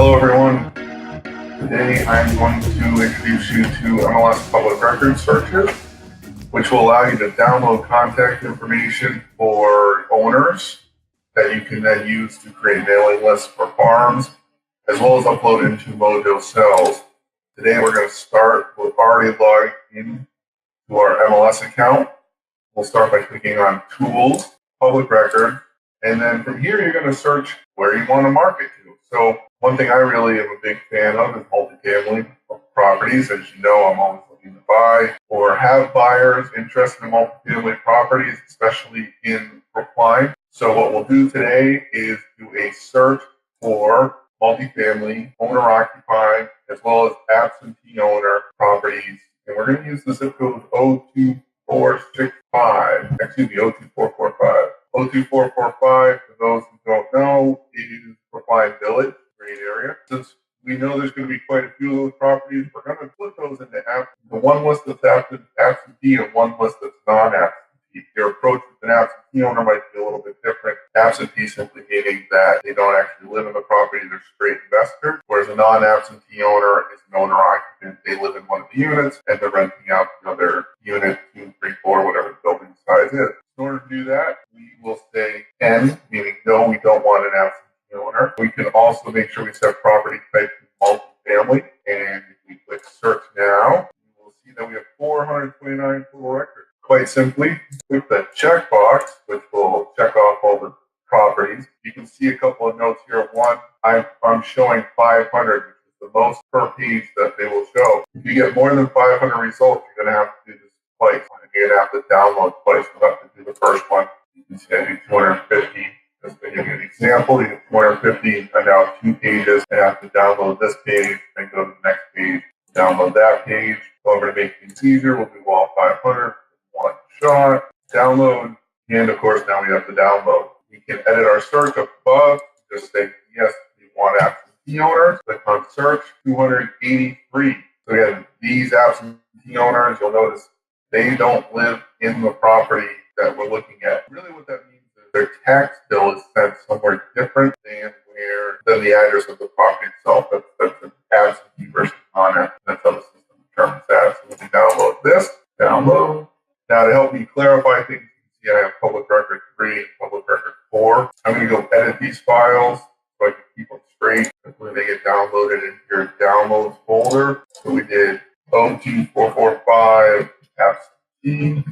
Hello everyone. Today I'm going to introduce you to MLS public record searches, which will allow you to download contact information for owners that you can then use to create mailing lists for farms, as well as upload into Mojo cells. Today we're going to start with already logged in to our MLS account. We'll start by clicking on Tools, Public Record, and then from here you're going to search where you want to market to. So one thing I really am a big fan of is multifamily properties. As you know, I'm always looking to buy or have buyers interested in multifamily properties, especially in Brookline. So what we'll do today is do a search for multifamily, owner-occupied, as well as absentee owner properties. And we're going to use the zip code 02465, excuse me, 02445. 02445, for those who don't know, is Brookline Village, great area. Since we know there's going to be quite a few of those properties, we're going to put those into the one list that's absentee and one list that's non-absentee. Your approach with an absentee owner might be a little bit different. Absentee simply meaning that they don't actually live in the property, they're straight investors, whereas a non-absentee owner is an owner-occupant. They live in one of the units and they're renting out their unit 2, 3, 4, whatever the building size is. In order to do that, we will say N, meaning no, we don't want an absentee owner. We can also make sure we set property type to multifamily. And if we click search now, you will see that we have 429 total records. Quite simply, click the checkbox, which will check off all the properties. You can see a couple of notes here. One, I'm showing 500, which is the most per page that they will show. If you get more than 500 results, you're going to have to do this twice. You're going to have to download twice. You'll have to do the first one. You can see I do 250. Just to give you an example, you do 250, and now 2 pages. I have to download this page, then go to the next page, download that page. However, to make things easier, we'll do all 500 in one shot. Download, and of course, now we have to download. We can edit our search up above. Just say, yes, we want absentee owners. Click on search, 283. So again, these absentee owners, you'll notice they don't live in the property that we're looking at. Really what that means is their tax bill is sent somewhere different than the address of the property itself. That's an absentee versus non-absentee. That's how the system determines that. So we can download this, download. Now to help me clarify things, you can see I have public record 3 and public record 4. I'm going to go edit these files so I can keep them straight when they get downloaded in your downloads folder. So we did 02445 absentee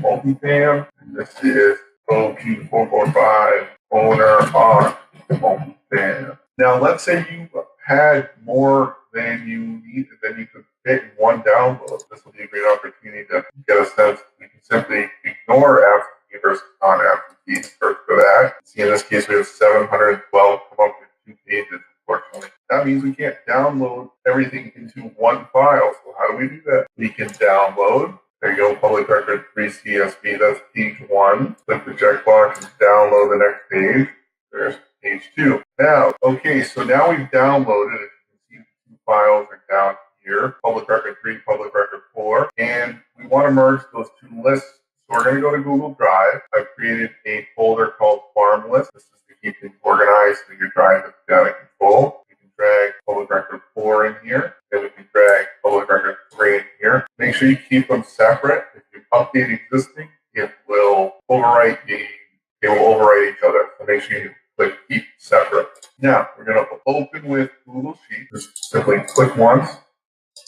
multifam, and this is 02445 owner on multifam. Now let's say you had more than you need, than you could fit in one download. This will be a great opportunity to get a sense. We can simply ignore absentee versus non-absentee search for that. See, in this case, we have 712 come up with 2 pages, unfortunately. That means we can't download everything into one file. So how do we do that? We can download. There you go, public record 3 CSV. That's page 1. Click the checkbox and download the next page. There's page 2. Now, okay, so now we've downloaded, as you can see, the 2 files are down here, public record 3, public record 4, and we want to merge those 2 lists. So we're going to go to Google Drive. I've created a folder called Farm List. This is to keep things organized so your drive is out of control. You can drag public record 4 in here, and we can drag public record 3 in here. Make sure you keep them separate. If you update existing, it will overwrite they will overwrite each other. So make sure you click keep separate. Now we're going to open with Google Sheets. Just simply click once,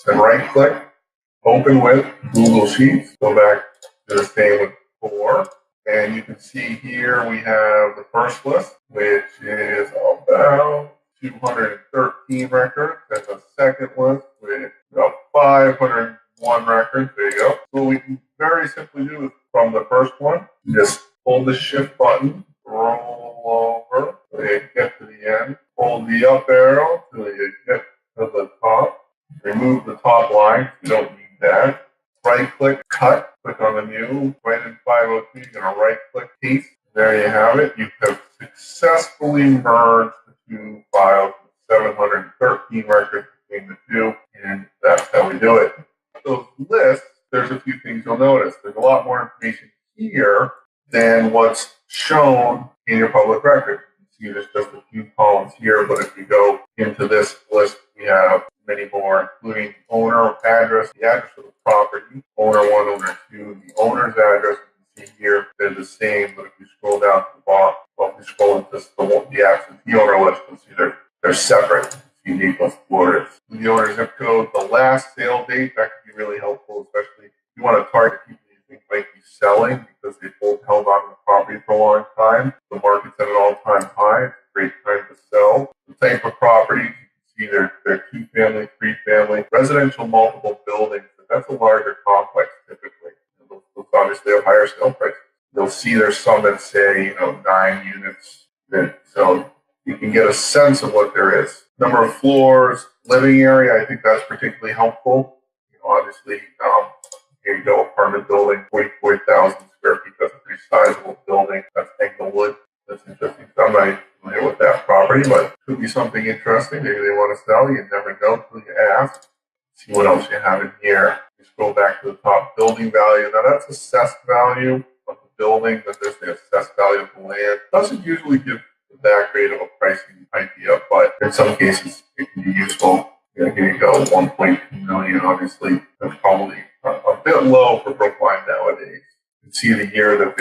then right click, open with Google Sheets. Go back to the same with 4. And you can see here we have the first list, which is about 213 records. And the second list with about 501 records. There you go. So what we can very simply do is from the first one, just hold the shift button, roll over so you get to the end, hold the up arrow till you get to the top, remove the top line, you don't need that. Right click, cut, click on the new, right in 502, you're going to right click, paste. There you have it. You have successfully merged the 2 files with 713 records between the 2, and that's how we do it. Those lists, there's a few things you'll notice. There's a lot more information here than what's shown in your public record. See, there's just a few columns here, but if you go into this list, we have many more, including the owner address, the address of the property, owner one, owner two, the owner's address. You can see here they're the same, but if you scroll down to the bottom, well, if you scroll into the absentee owner list, you'll see they're separate. Unique with Florida's. The owner zip code, the last sale date, that can be really helpful, especially if you want to target people you think might be selling because they've both held on to the property for a long time. The market's at an all-time high. It's a great time to sell. The type of properties, you can see they're two-family, three-family, residential multiple buildings. That's a larger complex typically. Those obviously have higher sale prices. You'll see there's some that say, 9 units. So you can get a sense of what there is. Number of floors, living area, I think that's particularly helpful. Obviously, here you go, apartment building, 44,000 square feet. That's a pretty sizable building. That's Englewood. That's interesting. I'm not familiar with that property, but it could be something interesting. Maybe they want to sell. You never know until you ask. See what else you have in here. You scroll back to the top, building value. Now that's assessed value of the building. Then there's the assessed value of the land. Doesn't usually give that great of a pricing idea, but in some cases it can be useful. Here you go, 1.2 million. Obviously, that's probably a bit low for Brookline nowadays. You can see the year that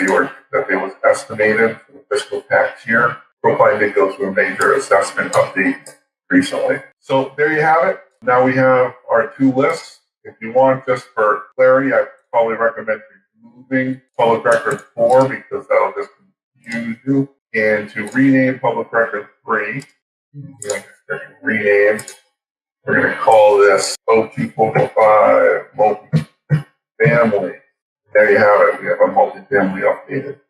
they was estimated for the fiscal tax year. Brookline did go through a major assessment update recently. So there you have it. Now we have our two lists. If you want, just for clarity, I probably recommend removing Public Record 4 because that'll just confuse you. And to rename Public Record 3, we're going to call this 02445 multifamily. There you have it. We have a multifamily updated.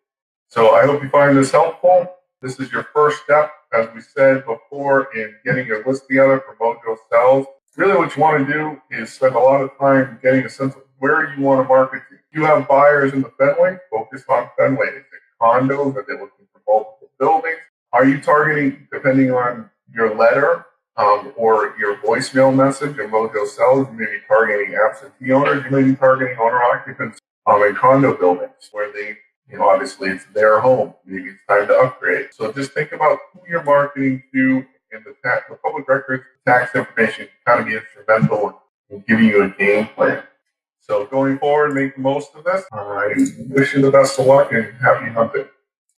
So I hope you find this helpful. This is your first step, as we said before, in getting your list together for Mojo Sells. Really what you want to do is spend a lot of time getting a sense of where you want to market to. If you have buyers in the Fenway, focus on Fenway. Is it condos? Are they looking for multiple buildings? Are you targeting, depending on your letter or your voicemail message in Mojo Sells, you may be targeting absentee owners, you may be targeting owner occupants in condo buildings where they, obviously it's their home. Maybe it's time to upgrade. So just think about who you're marketing to, and the public records, tax information can kind of be instrumental in giving you a game plan. So going forward, make the most of this. I wish you the best of luck and happy hunting.